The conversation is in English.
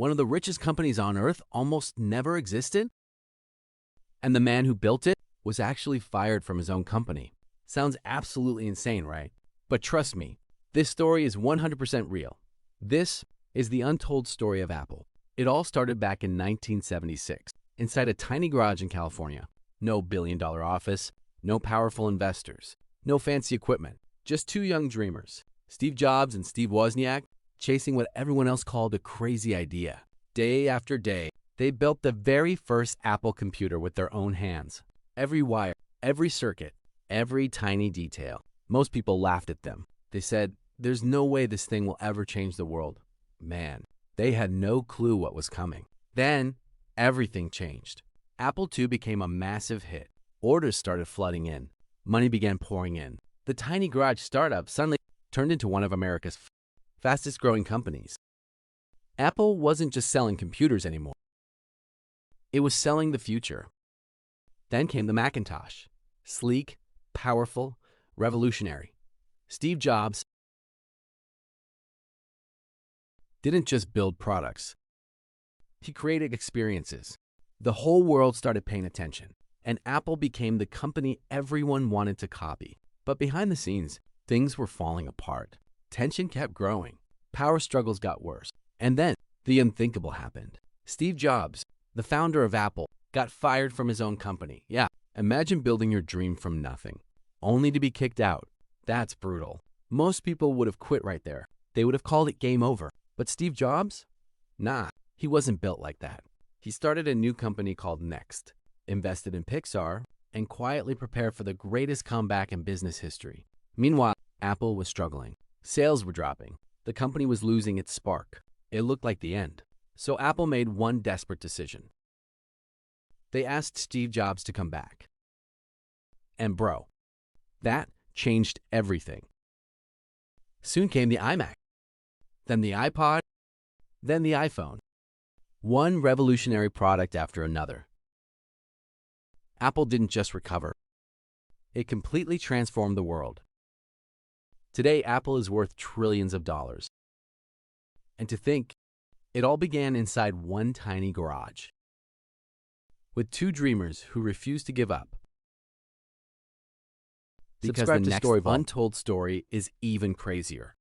one of the richest companies on earth, almost never existed? And the man who built it was actually fired from his own company. Sounds absolutely insane, right? But trust me, this story is 100% real. This is the untold story of Apple. It all started back in 1976, inside a tiny garage in California. No billion-dollar office, no powerful investors, no fancy equipment, just two young dreamers, Steve Jobs and Steve Wozniak, chasing what everyone else called a crazy idea. Day after day, they built the very first Apple computer with their own hands. Every wire, every circuit, every tiny detail. Most people laughed at them. They said, "There's no way this thing will ever change the world." Man, they had no clue what was coming. Then, everything changed. Apple II became a massive hit. Orders started flooding in. Money began pouring in. The tiny garage startup suddenly turned into one of America's fastest-growing companies. Apple wasn't just selling computers anymore. It was selling the future. Then came the Macintosh. Sleek, powerful, revolutionary. Steve Jobs didn't just build products. He created experiences. The whole world started paying attention, and Apple became the company everyone wanted to copy. But behind the scenes, things were falling apart. Tension kept growing. Power struggles got worse. And then the unthinkable happened. Steve Jobs, the founder of Apple, got fired from his own company. Yeah, imagine building your dream from nothing, only to be kicked out. That's brutal. Most people would have quit right there. They would have called it game over. But Steve Jobs? Nah, he wasn't built like that. He started a new company called Next, invested in Pixar, and quietly prepared for the greatest comeback in business history. Meanwhile, Apple was struggling. Sales were dropping. The company was losing its spark. It looked like the end. So Apple made one desperate decision. They asked Steve Jobs to come back. And bro, that changed everything. Soon came the iMac, then the iPod, then the iPhone. One revolutionary product after another. Apple didn't just recover. It completely transformed the world. Today, Apple is worth trillions of dollars. And to think, it all began inside one tiny garage, with two dreamers who refused to give up. Because the next untold story is even crazier.